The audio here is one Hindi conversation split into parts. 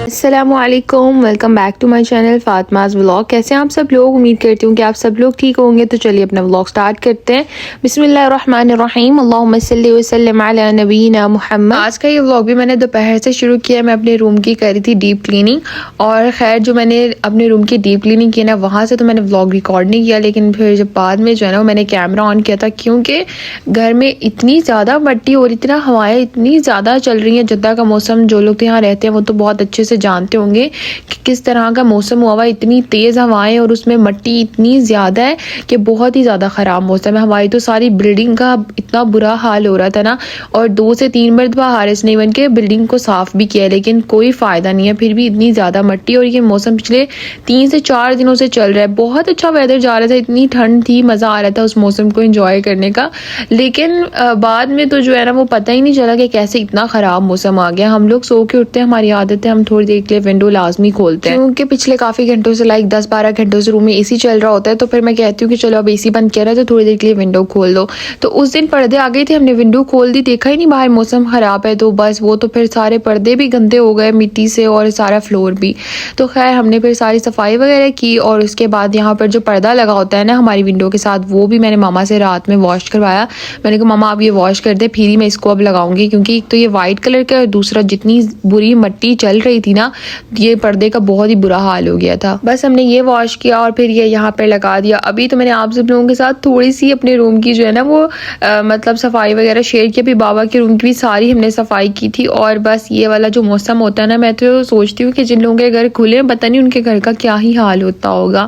अस्सलामुअलैकुम, welcome back to my channel Fatima's vlog. कैसे हैं आप सब लोग? उम्मीद करती हूँ कि आप सब लोग ठीक होंगे। तो चलिए अपना व्लॉग स्टार्ट करते हैं। बिस्मिल्लाहिर्रहमानिर्रहीम, अल्लाहुम्मा सल्ली व सल्लिम अला नबीना मुहम्मद। आज का ये व्लॉग भी मैंने दोपहर से शुरू किया। मैं अपने रूम की करी थी डीप क्लीनिंग, और खैर जो मैंने अपने रूम की डीप क्लीनिंग की ना, वहाँ से तो मैंने व्लॉग रिकॉर्ड नहीं किया, लेकिन फिर जब बाद में जो है ना मैंने कैमरा ऑन किया था, क्योंकि घर में इतनी ज़्यादा मट्टी और इतना हवाएं इतनी ज़्यादा चल रही हैं। जद्दा का मौसम जो लोग यहाँ रहते हैं वो तो बहुत अच्छे से जानते होंगे कि किस तरह का मौसम हुआ हुआ। इतनी तेज़ हवाएं और उसमें मट्टी इतनी ज़्यादा है कि बहुत ही ज़्यादा ख़राब मौसम है। हमारी तो सारी बिल्डिंग का इतना बुरा हाल हो रहा था ना, और 2 से 3 मरतबा हारिस ने बन के बिल्डिंग को साफ़ भी किया, लेकिन कोई फ़ायदा नहीं है। फिर भी इतनी ज़्यादा मट्टी, और ये मौसम पिछले 3 से 4 दिनों से चल रहा है। बहुत अच्छा वेदर जा रहा था, इतनी ठंड थी, मज़ा आ रहा था उस मौसम को इंजॉय करने का। लेकिन बाद में तो जो है ना वो पता ही नहीं चला कि कैसे इतना ख़राब मौसम आ गया। हम लोग सो के उठते हैं, हमारी आदत है हम थोड़ी देर के लिए विंडो लाजमी खोलते हैं, क्योंकि पिछले काफ़ी घंटों से 10-12 घंटों से रूम में एसी चल रहा होता है। तो फिर मैं कहती हूँ कि चलो अब एसी बंद किया है तो थोड़ी देर के लिए विंडो खोल दो। तो उस दिन पर्दे आ गए थे, हमने विंडो खोल दी, देखा ही नहीं बाहर मौसम ख़राब है, तो बस वो तो फिर सारे पर्दे भी गंदे हो गए मिट्टी से, और सारा फ्लोर भी। तो खैर हमने फिर सारी सफाई वगैरह की, और उसके बाद यहाँ पर जो पर्दा लगा होता है ना हमारी विंडो के साथ, वो भी मैंने मामा से रात में वॉश करवाया। मैंने कहा मामा आप ये वॉश कर दे, फिर ही मैं इसको अब लगाऊंगी, क्योंकि एक तो ये वाइट कलर का और दूसरा जितनी बुरी मट्टी चल रही थी ना, ये पर्दे का बहुत ही बुरा हाल हो गया था। बस हमने ये वॉश किया और फिर ये यहाँ पर लगा दिया। अभी तो मैंने आप सब लोगों के साथ थोड़ी सी अपने रूम की जो है ना वो मतलब सफाई वगैरह शेयर की। अभी बाबा के रूम की भी सारी हमने सफाई की थी। और बस ये वाला जो मौसम होता है ना, मैं तो सोचती हूँ कि जिन लोगों के घर खुले हैं पता नहीं उनके घर का क्या ही हाल होता होगा।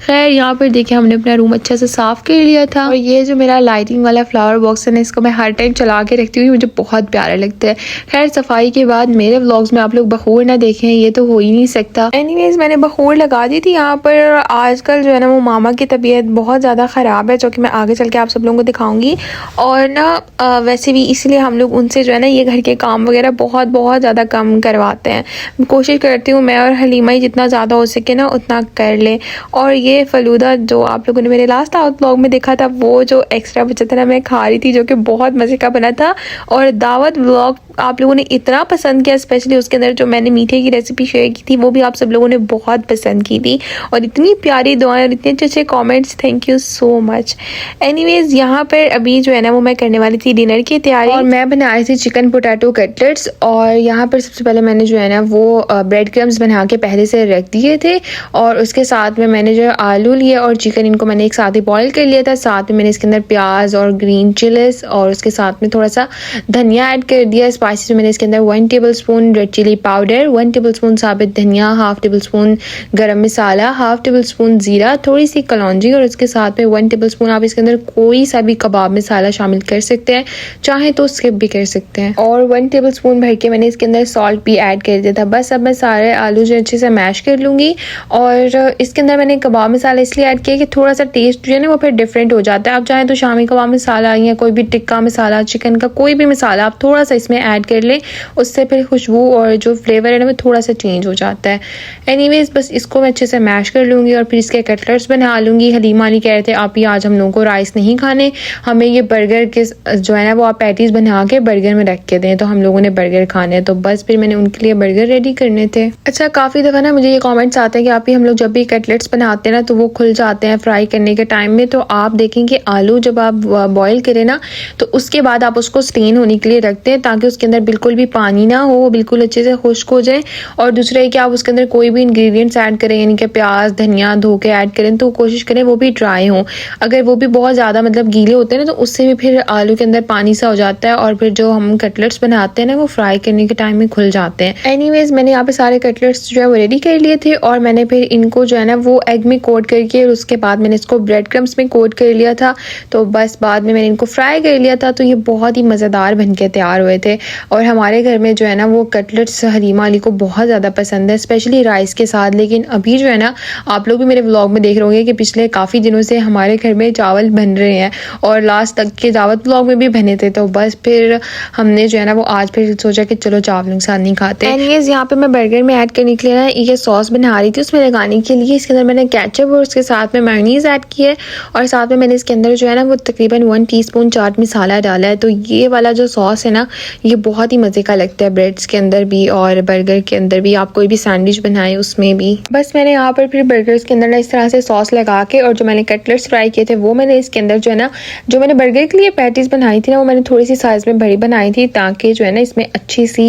खैर यहाँ पर देखिए हमने अपना रूम अच्छे से साफ कर लिया था। और ये जो मेरा लाइटिंग वाला फ्लावर बॉक्स है ना, इसको मैं हर टाइम चला के रखती हूँ, मुझे बहुत प्यारा लगता है। खैर सफाई के बाद मेरे व्लॉग्स में आप लोग बखूर ना देखें, ये तो हो ही नहीं सकता। एनीवेज मैंने बखूर लगा दी थी यहाँ पर। आजकल जो है ना वो मामा की तबीयत बहुत ज़्यादा ख़राब है, जो कि मैं आगे चल के आप सब लोगों को दिखाऊंगी। और ना वैसे भी इसलिए हम लोग उनसे जो है ना ये घर के काम वगैरह बहुत ज़्यादा कम करवाते हैं। कोशिश करती हूँ मैं और हलीमा ही जितना ज़्यादा हो सके ना उतना कर ले। और ये फलूदा जो आप लोगों ने मेरे लास्ट व्लॉग में देखा था, वो जो एक्स्ट्रा बचा था ना मैं खा रही थी, जो कि बहुत मज़े का बना था। और दावत व्लॉग आप लोगों ने इतना पसंद किया, स्पेशली उसके अंदर जो मैंने मीठे की रेसिपी शेयर की थी वो भी आप सब लोगों ने बहुत पसंद की थी। और इतनी प्यारी दुआएं और इतने अच्छे comments, thank you so much. Anyways यहाँ पर अभी जो है ना वो मैं करने वाली थी डिनर की तैयारी, और मैं बनाई थी चिकन पोटैटो कटलेट्स। और यहाँ पर सबसे पहले मैंने जो है ना वो ब्रेड क्रम्स बना के पहले से रख दिए थे, और उसके साथ में मैंने जो आलू लिए और चिकन, इनको मैंने एक साथ ही बॉयल कर लिया था। साथ में मैंने इसके अंदर प्याज और ग्रीन चिलीज और उसके साथ में थोड़ा सा धनिया ऐड कर दिया। स्पाइसेस में मैंने इसके अंदर 1 tablespoon red chilli powder, 1 tablespoon साबित धनिया, 1/2 टेबलस्पून गरम मसाला, 1/2 टेबलस्पून जीरा, थोड़ी सी कलौंजी, और इसके साथ में 1 टेबलस्पून आप इसके अंदर कोई सा भी कबाब मसाला शामिल कर सकते हैं, चाहे तो स्किप भी कर सकते हैं। और 1 टेबलस्पून भर के मैंने इसके अंदर सॉल्ट भी ऐड कर दिया था। बस अब मैं सारे आलू जो अच्छे से मैश कर लूँगी। और इसके अंदर मैंने कबाब मसाला इसलिए ऐड किया कि थोड़ा सा टेस्ट जो है ना वो फिर डिफरेंट हो जाता है। आप चाहें तो शामी कबाब मसाला या कोई भी टिक्का मसाला, चिकन का कोई भी मसाला आप थोड़ा सा इसमें ऐड कर लें, उससे फिर खुशबू और जो फ्लेवर है ना वो थोड़ा सा चेंज हो जाता है। एनीवेज बस इसको मैं अच्छे से मैश कर लूँगी और फिर इसके कटलेट्स बना लूँगी। हलीमा अली कह रहे थे आप ही आज हम लोगों को राइस नहीं खाने, हमें ये बर्गर के जो है ना वो आप पैटीज बना के बर्गर में रख के दें, तो हम लोगों ने बर्गर खाने हैं। तो बस फिर मैंने उनके लिए बर्गर रेडी करने थे। अच्छा काफ़ी दफ़ा ना मुझे ये कमेंट्स आते हैं कि आप ही हम लोग जब भी कटलेट्स बनाते हैं ना तो वो खुल जाते हैं फ्राई करने के टाइम में। तो आप देखें कि आलू जब आप बॉईल करें ना तो उसके बाद आप उसको स्टेन होने के लिए रखते हैं, ताकि उसके अंदर बिल्कुल भी पानी ना हो, वो बिल्कुल अच्छे से खुश्क हो जाए। और दूसरा है कि आप उसके अंदर कोई भी इंग्रेडिएंट्स ऐड करें, यानी कि प्याज धनिया धो के ऐड करें, तो कोशिश करें वो भी ड्राई हो। अगर वो भी बहुत ज़्यादा मतलब गीले होते हैं ना तो उससे भी फिर आलू के अंदर पानी सा हो जाता है, और फिर जो हम कटलेट्स बनाते हैं ना वो फ्राई करने के टाइम में खुल जाते हैं। एनीवेज मैंने यहाँ पे सारे कटलेट्स जो है वो रेडी कर लिए थे, और मैंने फिर इनको जो है ना वो एग में कोट करके, और उसके बाद मैंने इसको ब्रेड क्रम्स में कोट कर लिया था। तो बस बाद में मैंने इनको फ्राई कर लिया था। तो ये बहुत ही मज़ेदार बन के तैयार हुए थे। और हमारे घर में जो है ना वो कटलेट्स हलीमा अली को बहुत ज़्यादा पसंद है, स्पेशली राइस के साथ। लेकिन अभी जो है ना, आप लोग भी मेरे व्लॉग में देख रहे होंगे कि पिछले काफ़ी दिनों से हमारे घर में चावल बन रहे हैं और लास्ट तक के दावत व्लॉग में भी बने थे। तो बस फिर हमने जो है ना वो आज फिर सोचा कि चलो चावलों के साथ नहीं खाते। एनीवेज यहाँ पे मैं बर्गर में ऐड करने के लिए ना ये सॉस बना रही थी उसमें लगाने के लिए। इसके अंदर मैंने केचप और उसके साथ में मेयोनीज ऐड की है और साथ में मैंने इसके अंदर जो है ना वो तकरीबन 1 टीस्पून चाट मसाला डाला है। तो ये वाला जो सॉस है ना ये बहुत ही मज़े का लगता है ब्रेड्स के अंदर भी और बर्गर के अंदर भी, आप कोई भी सैंडविच बनाए उसमें भी। बस मैंने यहाँ पर फिर बर्गर्स के अंदर ना इस तरह से सॉस लगा के और जो मैंने कटलेट्स फ्राई किए थे वो मैंने इसके अंदर जो है ना, जो मैंने बर्गर के लिए पैटीज बनाई थी ना वो मैंने थोड़ी सी साइज़ में बड़ी बनाई थी ताकि जो है ना इसमें अच्छी सी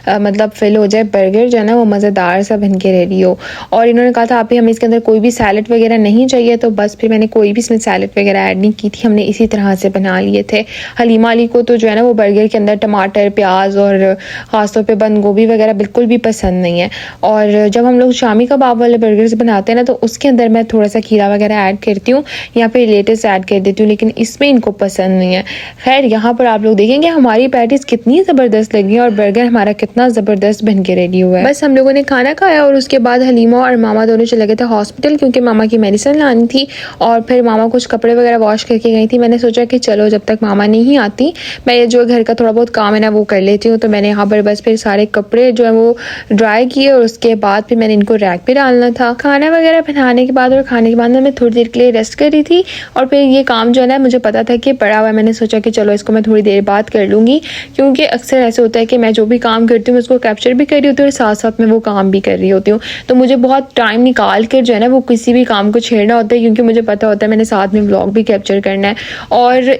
मतलब फिल हो जाए, बर्गर जो है ना वो मज़ेदार सा बन के रेडी हो। और इन्होंने कहा था आप हमें इसके अंदर कोई भी सैलड वगैरह नहीं चाहिए, तो बस फिर मैंने कोई भी इसमें सैलड वगैरह ऐड नहीं की थी, हमने इसी तरह से बना लिए थे। हलीमा अली को तो जो है ना वो बर्गर के अंदर टमाटर, प्याज और ख़ासतौर पे बंद गोभी वगैरह बिल्कुल भी पसंद नहीं है। और जब हम लोग शामी कबाब वाले बर्गर्स बनाते हैं ना तो उसके अंदर मैं थोड़ा सा खीरा वगैरह ऐड करती हूँ या फिर लेटस ऐड कर देती हूँ, लेकिन इसमें इनको पसंद नहीं है। खैर यहाँ पर आप लोग देखेंगे हमारी पैटीज कितनी ज़बरदस्त लगी है और बर्गर हमारा कितना ज़बरदस्त बन के रेडी हुआ है। बस हम लोगों ने खाना खाया और उसके बाद हलीमा और मामा दोनों चले गए थे हॉस्पिटल क्योंकि मामा की मेडिसिन लानी थी और फिर मामा कुछ कपड़े वगैरह वॉश करके गई थी। मैंने सोचा कि चलो जब तक मामा नहीं आती मैं ये जो घर का थोड़ा बहुत काम है ना वो कर लेती हूँ। तो मैंने यहाँ पर बस फिर सारे कपड़े जो है वो ड्राई किए और उसके बाद फिर मैंने इनको रैक पे डालना था। खाना वगैरह बनाने के बाद और खाने के बाद मैं थोड़ी देर के लिए रेस्ट कर रही थी और फिर ये काम जो है ना मुझे पता था कि पड़ा हुआ है, मैंने सोचा कि चलो इसको मैं थोड़ी देर बाद कर लूँगी क्योंकि अक्सर ऐसे होता है कि मैं जो भी काम करती हूँ उसको कैप्चर भी कर रही होती हूँ और साथ साथ में वो काम भी कर रही होती हूँ। तो मुझे बहुत टाइम निकाल कर जो है ना वो किसी भी काम को छेड़ना होता है क्योंकि मुझे पता होता है मैंने साथ में व्लॉग भी कैप्चर करना है। और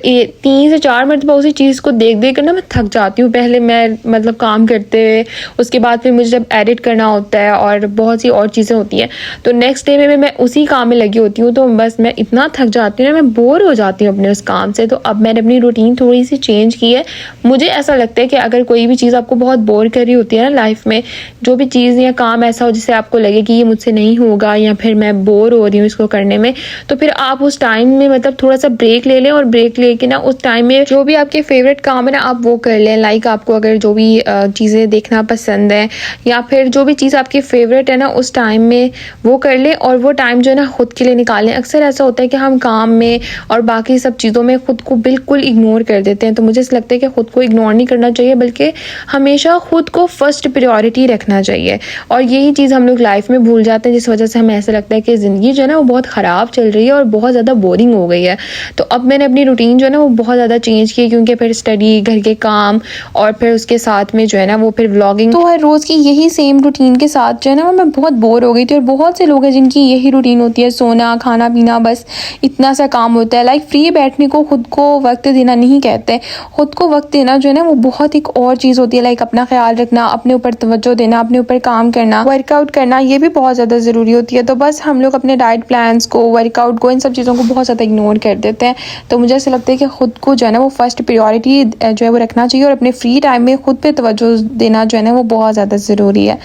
3 से 4 मरतबा उसी चीज़ को देख देख कर ना मैं थक जाती हूँ। पहले मैं मतलब काम करते हुए, उसके बाद फिर मुझे जब एडिट करना होता है और बहुत सी और चीज़ें होती हैं तो नेक्स्ट डे में मैं उसी काम में लगी होती हूँ। तो बस मैं इतना थक जाती हूँ ना, मैं बोर हो जाती हूँ अपने उस काम से। तो अब मैंने अपनी रूटीन थोड़ी सी चेंज की है। मुझे ऐसा लगता है कि अगर कोई भी चीज़ आपको बहुत बोर कर रही होती है ना लाइफ में, जो भी चीज़ या काम ऐसा हो जिससे आपको लगे कि ये मुझसे नहीं होगा या फिर मैं बोर हो रही हूँ इसको करने में, तो फिर आप उस टाइम में मतलब थोड़ा सा ब्रेक ले लें और ब्रेक लेके ना उस टाइम में जो भी आपके फेवरेट काम है ना आप वो कर लें। लाइक आपको अगर जो भी चीज़ें देखना पसंद है या फिर जो भी चीज़ आपकी फेवरेट है ना उस टाइम में वो कर लें और वो टाइम जो है ना खुद के लिए निकालें। अक्सर ऐसा होता है कि हम काम में और बाकी सब चीज़ों में खुद को बिल्कुल इग्नोर कर देते हैं। तो मुझे ऐसा लगता है कि खुद को इग्नोर नहीं करना चाहिए बल्कि हमेशा खुद को फर्स्ट प्रायोरिटी रखना चाहिए। और यही चीज़ हम लोग लाइफ में भूल जाते हैं जिस वजह से हमें ऐसा लगता है कि ज़िंदगी जो है ना वो बहुत ख़राब चल रही है और बहुत ज़्यादा बोरिंग हो गई है। तो अब मैंने अपनी रूटीन जो है ना वो बहुत ज़्यादा चेंज की क्योंकि फिर स्टडी, घर के काम और फिर उसके साथ में जो है ना वो फिर व्लॉगिंग, तो हर रोज़ की यही सेम रूटीन के साथ जो है ना मैं बहुत बोर हो गई थी। और बहुत से लोग हैं जिनकी यही रूटीन होती है, सोना, खाना पीना, बस इतना सा काम होता है। लाइक फ्री बैठने को खुद को वक्त देना नहीं कहते, खुद को वक्त देना जो है ना वो बहुत एक और चीज़ होती है। लाइक अपना ख्याल रखना, अपने ऊपर तवज्जो देना, अपने ऊपर काम करना, वर्कआउट करना, ये भी बहुत ज़्यादा ज़रूरी होती है। तो बस हम लोग अपने डाइट प्लान्स को, वर्कआउट को, इन सब चीज़ों को बहुत ज़्यादा इग्नोर कर देते हैं। तो मुझे ऐसा लगता है कि खुद को जो है ना वो फर्स्ट प्रायोरिटी जो है वो रखना चाहिए और अपने फ्री टाइम में खुद पे तवज्जो देना जो है ना वो बहुत ज़्यादा ज़रूरी है।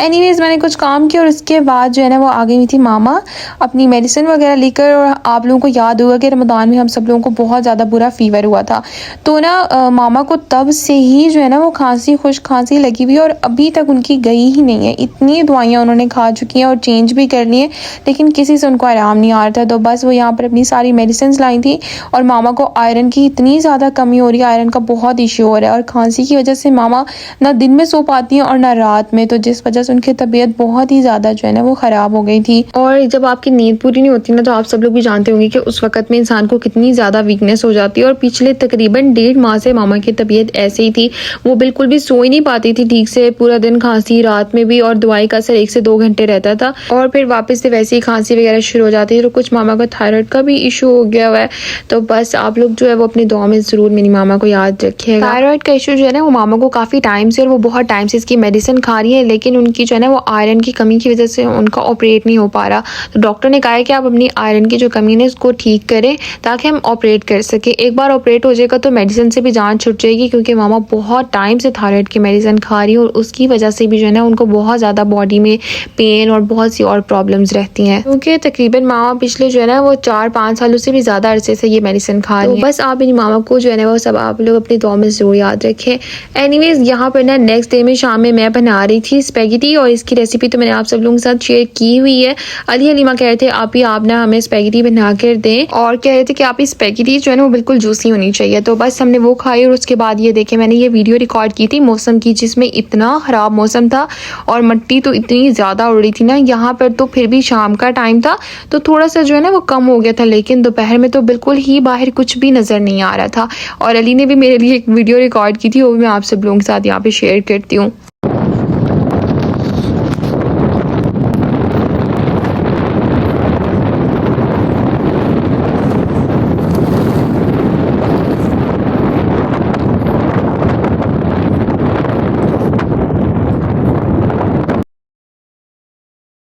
एनीवेज मैंने कुछ काम किया और उसके बाद जो है ना वो आ गई थी मामा अपनी मेडिसिन वगैरह लेकर। और आप लोगों को याद होगा कि रमज़ान में हम सब लोगों को बहुत ज़्यादा बुरा फीवर हुआ था। तो ना मामा को तब से ही जो है ना वो खांसी, खुश खांसी लगी हुई और अभी तक उनकी गई ही नहीं है। इतनी दवाइयाँ उन्होंने खा चुकी हैं और चेंज भी कर ली है लेकिन किसी से उनको आराम नहीं आ रहा था। तो बस वो यहाँ पर अपनी सारी मेडिसिन लाई थी और मामा को आयरन की इतनी ज़्यादा कमी हो रही है, आयरन का बहुत इशू हो रहा है और खांसी की वजह से मामा ना दिन में सो पाती हैं और ना रात में, तो जिस वजह से उनकी तबीयत बहुत ही ज़्यादा जो है ना वो ख़राब हो गई थी। और जब आपकी नींद पूरी नहीं होती ना तो आप सब लोग भी जानते होंगे कि उस वक्त में इंसान को कितनी ज़्यादा वीकनेस हो जाती है। और पिछले तकरीबन 1.5 माह से मामा की तबीयत ऐसे ही थी, वो बिल्कुल भी सो ही नहीं पाती थी ठीक से, पूरा दिन खांसी, रात में भी, और दवाई का असर 1 से 2 घंटे रहता था और फिर वापस से वैसे ही खांसी वगैरह शुरू हो जाती है। तो कुछ मामा का थायराइड का भी इशू हो गया हुआ है। तो बस आप लोग जो है वो अपनी दुआ में ज़रूर मेरी मामा को याद रखिएगा। थायराइड का इशू जो है ना वो मामा को काफ़ी टाइम से, और वो बहुत टाइम से इसकी मेडिसिन खा रही है लेकिन उनकी जो है ना वो आयरन की कमी की वजह से उनका ऑपरेट नहीं हो पा रहा। तो डॉक्टर ने कहा है कि आप अपनी आयरन की जो कमी है उसको ठीक करें ताकि हम ऑपरेट कर सके। एक बार ऑपरेट हो जाएगा तो मेडिसिन से भी जान छुट जाएगी क्योंकि मामा बहुत टाइम से थायराइड की मेडिसिन खा रही है और उसकी वजह से भी जो है ना उनको बहुत ज़्यादा बॉडी में पेन और बहुत सी और प्रॉब्लम्स रहती हैं क्योंकि तकरीबन मामा पिछले जो है ना वो 4-5 सालों से भी ज़्यादा अरसे से ये मेडिसिन खा रही है। बस आप मेरी मामा को जो है ना वो सब आप लोग अपनी दुआ में ज़रूर याद रखें। एनीवेज यहाँ पर ना नेक्स्ट डे में शाम में मैं बना बना रही थी स्पैगेटी, और इसकी रेसिपी तो मैंने आप सब लोगों के साथ शेयर की हुई है। अली हलीमा कह रहे थे आप ना हमें स्पैगेटी बना कर दें, और कह रहे थे कि आप स्पैगेटी जो है ना वो बिल्कुल जूसी होनी चाहिए। तो बस हमने वो खाई, और उसके बाद ये देखे मैंने ये वीडियो रिकॉर्ड की थी मौसम की, जिसमें इतना ख़राब मौसम था और मिट्टी तो इतनी ज़्यादा उड़ रही थी ना यहाँ पर। तो फिर भी शाम का टाइम था तो थोड़ा सा जो है ना वो कम हो गया था, लेकिन दोपहर में तो बिल्कुल ही बाहर कुछ भी नज़र नहीं आ रहा था। और अली ने भी मेरे लिए एक वीडियो रिकॉर्ड की थी, वो भी मैं आप सब लोगों के साथ यहाँ पे शेयर करती हूँ।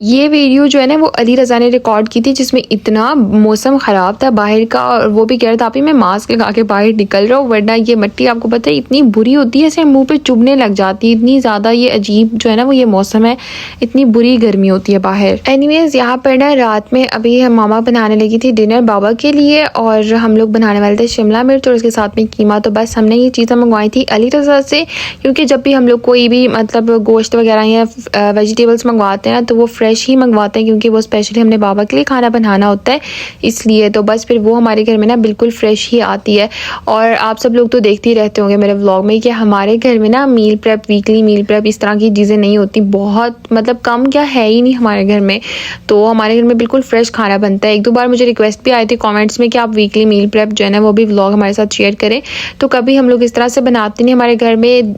ये वीडियो जो है ना वो अली रज़ा ने रिकॉर्ड की थी, जिसमें इतना मौसम ख़राब था बाहर का, और वो भी कह रहा था आप ही मैं मास्क लगा के बाहर निकल रहा हूँ, वरना ये मिट्टी आपको पता है इतनी बुरी होती है, ऐसे मुंह पे चुभने लग जाती है, इतनी ज़्यादा ये अजीब जो है ना वो ये मौसम है, इतनी बुरी गर्मी होती है बाहर। एनीवेज यहाँ पर ना रात में अभी हम मामा बनाने लगी थी डिनर बाबा के लिए, और हम लोग बनाने वाले थे शिमला मिर्च और उसके साथ में कीमा। तो बस हमने ये चीज़ें मंगवाई थी अली रज़ा से, क्योंकि जब भी हम लोग कोई भी मतलब गोश्त वगैरह या वेजिटेबल्स मंगवाते हैं तो वो फ्रेश ही मंगवाते हैं, क्योंकि वो स्पेशली हमने बाबा के लिए खाना बनाना होता है इसलिए। तो बस फिर वो हमारे घर में ना बिल्कुल फ्रेश ही आती है। और आप सब लोग तो देखते ही रहते होंगे मेरे व्लॉग में कि हमारे घर में ना meal prep, weekly meal prep इस तरह की चीज़ें नहीं होती, बहुत मतलब कम, क्या है ही नहीं हमारे घर में। तो हमारे घर में बिल्कुल फ्रेश खाना बनता है। एक दो बार मुझे रिक्वेस्ट भी आए थे कॉमेंट्स में कि आप वीकली मील प्रेप जो है ना वो भी व्लॉग हमारे साथ शेयर करें। तो कभी हम लोग इस तरह से बनाते नहीं, हमारे घर में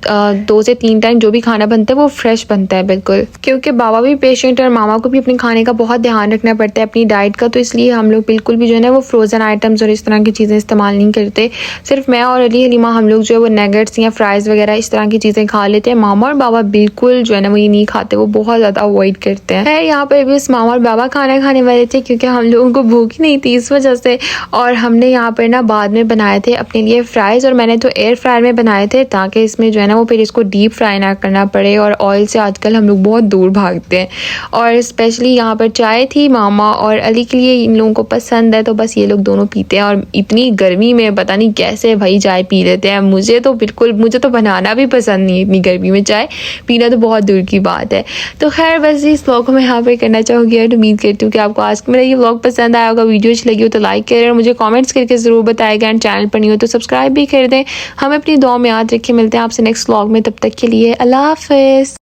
2 से 3 टाइम जो भी खाना बनता है वो फ्रेश बनता है बिल्कुल, क्योंकि बाबा भी पेशेंट और मामा को भी अपने खाने का बहुत ध्यान रखना पड़ता है अपनी डाइट का। तो इसलिए हम लोग बिल्कुल भी जो है ना वो फ्रोज़न आइटम्स और इस तरह की चीज़ें इस्तेमाल नहीं करते। सिर्फ मैं और अली हलीमा हम लोग जो है वो नगेट्स या फ्राइज़ वगैरह इस तरह की चीज़ें खा लेते हैं। मामा और बाबा बिल्कुल जो है ना वो ये नहीं खाते, वो बहुत ज़्यादा अवॉइड करते हैं। है यहाँ पर भी मामा और बाबा खाना खाने वाले थे, क्योंकि हम लोगों को भूख ही नहीं थी इस वजह से। और हमने यहाँ पर ना बाद में बनाए थे अपने लिए फ़्राइज़, और मैंने तो एयर फ्रायर में बनाए थे, ताकि इसमें जो है ना वो फिर इसको डीप फ्राई ना करना पड़े, और ऑयल से आजकल हम लोग बहुत दूर भागते हैं। और स्पेशली यहाँ पर चाय थी मामा और अली के लिए, इन लोगों को पसंद है तो बस ये लोग दोनों पीते हैं। और इतनी गर्मी में पता नहीं कैसे भाई चाय पी लेते हैं, मुझे तो बनाना भी पसंद नहीं है, इतनी गर्मी में चाय पीना तो बहुत दूर की बात है। तो खैर बस इस व्लॉग को मैं यहाँ पे करना चाहूँगी, और उम्मीद करती हूँ कि आपको आज मेरा ये व्लॉग पसंद आया होगा। वीडियो अच्छी लगी हो तो लाइक करें और मुझे कॉमेंट्स करके ज़रूर बताएगा, एंड चैनल पर नहीं हो तो सब्सक्राइब भी कर दें। हमें अपनी दुआ में याद रखें, मिलते हैं आपसे नेक्स्ट व्लॉग में, तब तक के लिए अल्लाह हाफ़िज़।